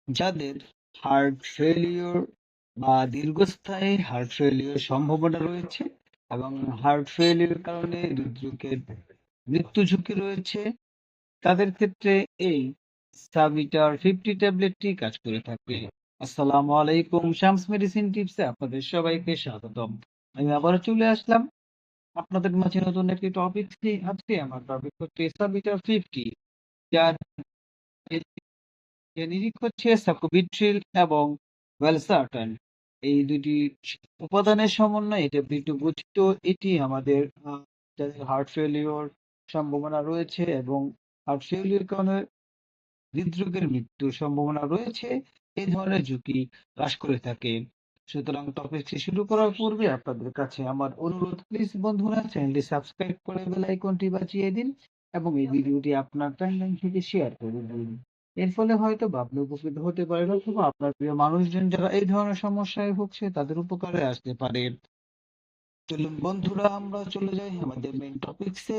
যাদের heart failure বা দীর্ঘস্থায়ী হার্ট ফেলিওর সম্ভাবনা রয়েছে এবং হার্ট ফেলিওর কারণে হৃদরোগের মৃত্যু ঝুঁকি রয়েছে, তাদের ক্ষেত্রে এই সাবিটার 50 ট্যাবলেটটি কাজ করে থাকে। আসসালামু আলাইকুম, শামস মেডিসিন টিপসে আপনাদের সবাইকে স্বাগতম। আমি আবারও চলে আসলাম আপনাদের মাঝে নতুন একটি টপিক নিয়ে। আজকে আমার টপিক হচ্ছে সাবিটার 50, যার নিরিখ হচ্ছে সাকুবিট্রিল এবং ভ্যালসার্টান। এই দুটি উপাদানের সমন্বয়ে এটা একটু গঠিত। এটি আমাদের যাদের হার্ট ফেলিওর সম্ভাবনা রয়েছে এবং হার্ট ফেলিওর কারণে হৃদরোগের মৃত্যুর সম্ভাবনা রয়েছে, এই ধরনের ঝুঁকি হ্রাস করে থাকে। সুতরাং টপিকটি শুরু করার পূর্বে আপনাদের কাছে আমার অনুরোধ, প্লিজ বন্ধুরা চ্যানেলটি সাবস্ক্রাইব করে বেল আইকনটি বাজিয়ে দিন এবং এই ভিডিওটি আপনার টাইমলাইন থেকে শেয়ার করে দিন। এর ফলে হয়তো বা আপনি উপকৃত হতে পারেন অথবা আপনার প্রিয় মানুষজন যারা এই ধরনের সমস্যায় ভুগছে তাদের উপকারে আসতে পারে। চলুন বন্ধুরা, আমরা চলে যাই আমাদের মেইন টপিকসে।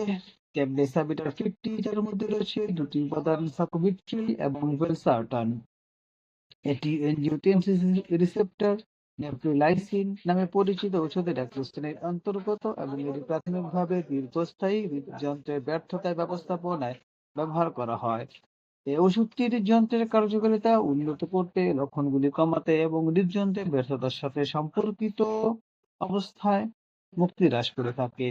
ট্যাবলেট সাবিটার 50, যার মধ্যে রয়েছে দুটি উপাদান সাকুবিট্রিল এবং ভেলসার্টান। এটি এনজিওটেনসিন রিসেপ্টর নেফ্রিলাইসিন নামে পরিচিত ওষুধের এক শ্রেণীর অন্তর্গত এবং এটি প্রাথমিকভাবে দীর্ঘস্থায়ী হৃদযন্ত্রের ব্যর্থতায় ব্যবস্থাপনায় ব্যবহার করা হয়। এই ওষুধটির হৃদযন্ত্রের কার্যকারিতা উন্নত করতে, লক্ষণগুলি কমাতে এবং হৃদযন্ত্রের ব্যর্থতার সাথে সম্পর্কিত অবস্থায় মুক্তি হ্রাস করে থাকে।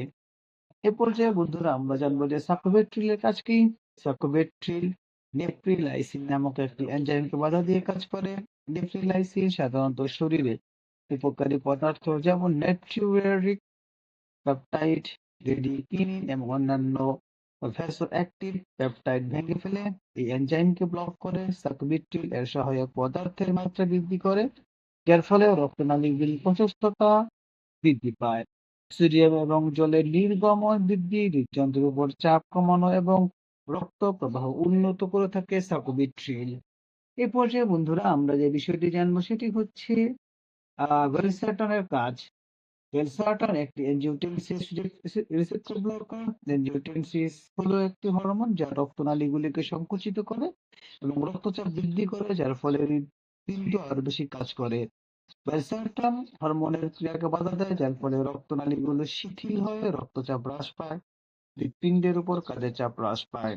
এ পর্যায়ে বন্ধুরা আমরা জানবো যে সাকুবিট্রিলের কাজ কি। সাকুবিট্রিল নেফ্রিলাইসিন নামক একটি এনজাইমকে বাধা দিয়ে কাজ করে। নেফ্রিলাইসিন সাধারণত শরীরে উপকারী পদার্থ যেমন নেট্রিউরেটিক পেপটাইড, রেডিকিনিন এবং অন্যান্য ভ্যাসোঅ্যাক্টিভ পেপটাইড ভেঙে ফেলে। এই এনজাইমকে ব্লক করে সাকুবিট্রিল এর সহায়ক পদার্থের মাত্রা বৃদ্ধি করে, যার ফলে রক্তনালীগুলির প্রশস্ততা বৃদ্ধি পায়। সোডিয়াম এবং জলের নির্গমন বৃদ্ধি, হৃদযন্ত্রের উপর চাপ কমানো এবং রক্ত প্রবাহ উন্নত করে থাকে সাকুবিট্রিল। এ পর্যায়ে বন্ধুরা আমরা যে বিষয়টি জানবো সেটি হচ্ছে ভেলসার্টানের কাজ। ভেলসার্টান একটি এনজিওটেনসিস রিসেপ্টর ব্লকার। এনজিওটেনসিস হলো একটি হরমোন যা রক্তনালীগুলিকে সংকুচিত করে এবং রক্তচাপ বৃদ্ধি করে, যার ফলে হৃৎপিণ্ড আরো বেশি কাজ করে। ভালসার্টান হরমোনের ক্রিয়াকে বাধা দেয়, যার ফলে রক্তনালীগুলো শিথিল হয়ে রক্তচাপ হ্রাস পায়, হৃৎপিণ্ডের উপর কাজের চাপ হ্রাস পায়।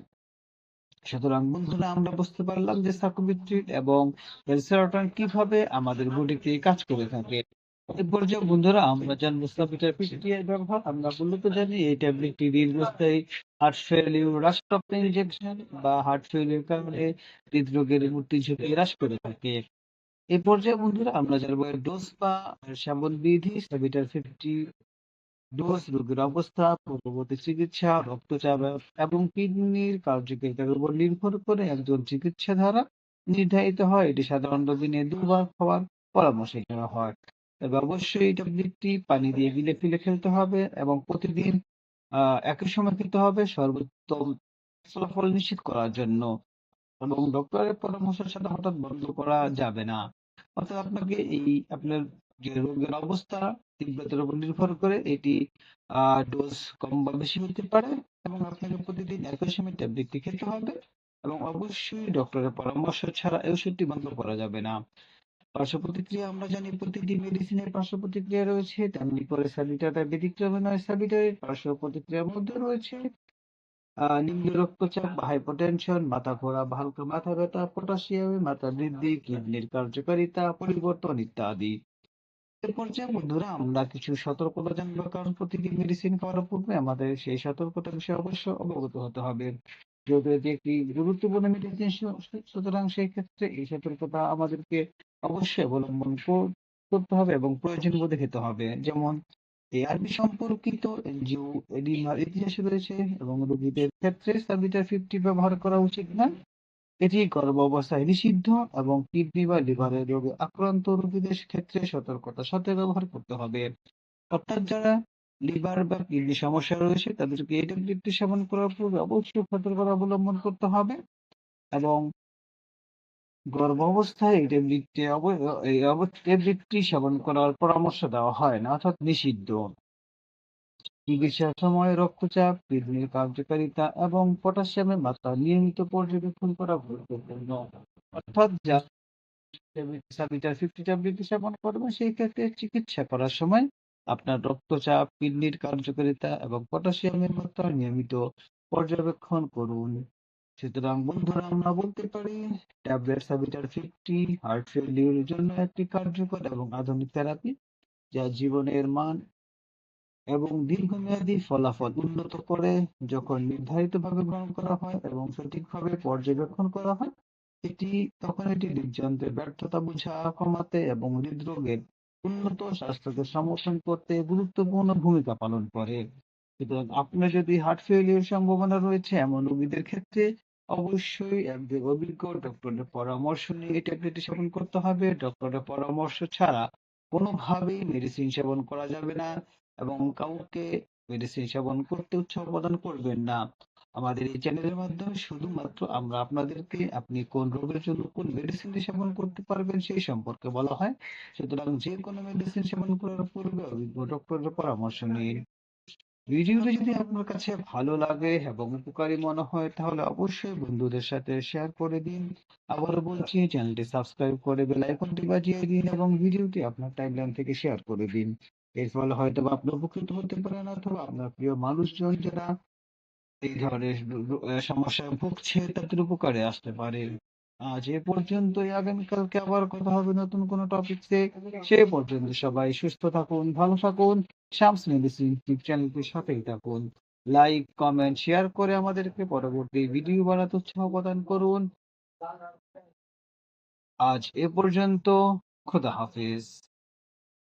সুতরাং বন্ধুরা আমরা বুঝতে পারলাম যে সাকুবিট্রিল এবং ভালসার্টান কিভাবে আমাদের বডিতে কাজ করে থাকে। এ পর্যায়ে বন্ধুরা আমরা জানবো সাবিটার 50 এর ব্যবহার। আমরা মূলত জানি এই ট্যাবলেটটি দীর্ঘস্থায়ী হার্ট ফেলিউর হ্রাসপ্রাপ্ত ইনজেকশন বা হার্ট ফেলিউর কারণে হৃদরোগের মৃত্যু ঝুঁকি হ্রাস করে থাকে। এই পর্যায়ে বন্ধুরা আমরা জানবো এর ডোজ বা সেবন বিধি। সাবিটার 50 ডোজ রোগীর অবস্থা, পূর্ববর্তী চিকিৎসা, রক্তচাপ এবং কিডনির কার্যকারিতার উপর নির্ভর করে একজন চিকিৎসা ধারা নির্ধারিত হয়। এটি সাধারণত দিনে 2 বার খাওয়ার পরামর্শ দেওয়া হয়। তবে অবশ্যই এই ট্যাবলেটটি পানি দিয়ে গিলে ফিলে খেলতে হবে এবং প্রতিদিন একই সময় খেতে হবে সর্বোত্তম ফলাফল নিশ্চিত করার জন্য। এবং ডক্টরের পরামর্শের সাথে হঠাৎ বন্ধ করা যাবে না। অর্থাৎ আপনাকে এই আপনার যে রোগের অবস্থা তীব্রতার উপর নির্ভর করে এটি ডোজ কম বা বেশি হতে পারে এবং আপনাকে প্রতিদিন একই সময় ট্যাবলেটটি খেতে হবে এবং অবশ্যই ডক্টরের পরামর্শ ছাড়া এই ওষুধটি বন্ধ করা যাবে না। পার্শ্ব প্রতিক্রিয়া আমরা জানি প্রতিটি মেডিসিনের পার্শ্ব প্রতিক্রিয়া রয়েছে, তেমনি করে সাবিটাটার ব্যতিক্রমী নয়। সাবিটারের পার্শ্ব প্রতিক্রিয়ার মধ্যে রয়েছে নিম্ন রক্তচাপ বা হাইপারটেনশন, মাথা ঘোরা বা হালকা মাথা ব্যথা, পটাশিয়ামের মাত্রা বৃদ্ধি, কিডনির কার্যকারিতা পরিবর্তন ইত্যাদি। এ পর্যায়ে বন্ধুরা আমরা কিছু সতর্কতা জানবো, কারণ প্রতিটি মেডিসিন খাওয়ার পূর্বে আমাদের সেই সতর্কতা বিষয়ে অবশ্য অবগত হতে হবে। যেহেতু এটি একটি গুরুত্বপূর্ণ মেডিসিন, সুতরাং সেই ক্ষেত্রে এই সতর্কতা আমাদেরকে অবশ্যই অবলম্বন করতে হবে এবং প্রয়োজন বোধে খেতে হবে। যেমন এআরবি সম্পর্কিত এনজিও এডিমার ইতিহাস রয়েছে এবং রোগীদের ক্ষেত্রে সাবিটার 50 ব্যবহার করা উচিত না। এটি গর্ভাবস্থায় নিষিদ্ধ এবং কিডনি বা লিভারের রোগে আক্রান্ত রোগীদের ক্ষেত্রে সতর্কতার সাথে ব্যবহার করতে হবে। অর্থাৎ যারা লিভার বা কিডনি সমস্যা রয়েছে তাদেরকে এই ট্যাবলেটটি সেবন করার পূর্বে অবশ্যই সতর্কতা অবলম্বন করতে হবে এবং গর্ভাবস্থায় এই ট্যাবলেটটি সেবন করার পরামর্শ দেওয়া হয় না, অর্থাৎ নিষিদ্ধ। চিকিৎসার সময় রক্তচাপ, কিডনির কার্যকারিতা এবং পটাশিয়ামের মাত্রা নিয়মিত পর্যবেক্ষণ করা গুরুত্বপূর্ণ। অর্থাৎ সাবিটার 50 ট্যাবলেট সেবন করবেন, সেই ক্ষেত্রে চিকিৎসা করার সময় আপনার রক্তচাপ, কিডনির কার্যকারিতা এবং পটাশিয়ামের মাত্রা নিয়মিত পর্যবেক্ষণ করুন। সুতরাং বন্ধুরা, আমরা বলতে পারি ট্যাবলেট সাবিটার 50 হার্ট ফেলিওরের জন্য একটি কার্যকর এবং আধুনিক থেরাপি, যা জীবনের মান এবং দীর্ঘমেয়াদী ফলাফল উন্নত করে। যখন নির্ধারিতভাবে গ্রহণ করা হয় এবং সঠিকভাবে পর্যবেক্ষণ করা হয়, তখন এটি হৃদযন্ত্রের ব্যর্থতা বোঝা কমাতে এবং হৃদরোগের উন্নত স্বাস্থ্যকে সমর্থন করতে গুরুত্বপূর্ণ ভূমিকা পালন করে। সুতরাং আপনার যদি হার্ট ফেলিওর সম্ভাবনা রয়েছে এমন রোগীদের ক্ষেত্রে অবশ্যই একজন অভিজ্ঞ ডক্টরের পরামর্শ নিয়ে এই ট্যাবলেটটি সেবন করতে হবে। ডক্টরের পরামর্শ ছাড়া কোনোভাবেই মেডিসিন সেবন করা যাবে না এবং কাউকে মেডিসিন সেবন করতে উৎসাহ প্রদান করবেন না। আমাদের এই চ্যানেলের মাধ্যমে শুধুমাত্র আমরা আপনাদেরকে আপনি কোন রোগের জন্য কোন মেডিসিনটি সেবন করতে পারবেন সেই সম্পর্কে বলা হয়। সুতরাং যে কোনো মেডিসিন সেবন করার পূর্বে অভিজ্ঞ ডক্টরের পরামর্শ নিন। ভিডিওটি যদি আপনার কাছে ভালো লাগে এবং উপকারী মনে হয় তাহলে অবশ্যই বন্ধুদের সাথে শেয়ার করে দিন। আবারও বলছি, চ্যানেলটি সাবস্ক্রাইব করে বেল আইকনটি বাজিয়ে দিন এবং ভিডিওটি আপনার টাইমলাইন থেকে শেয়ার করে দিন। এর ফলে হয়তো বা আপনি উপকৃত হতে পারেন অথবা আপনার প্রিয় মানুষজন যারা এই ধরনের সমস্যায় ভুগছে তাদের উপকারে আসতে পারে। আজ এ পর্যন্তই, আগামীকালকে আবার কথা হবে নতুন কোনো টপিকসে। সে পর্যন্ত সবাই সুস্থ থাকুন, ভালো থাকুন। শামস মেডিসিন টিপ চ্যানেলটির সাথেই থাকুন। লাইক, কমেন্ট, শেয়ার করে আমাদেরকে পরবর্তী ভিডিও বানাতে উৎসাহ প্রদান করুন। আজ এ পর্যন্ত। খোদা হাফেজ।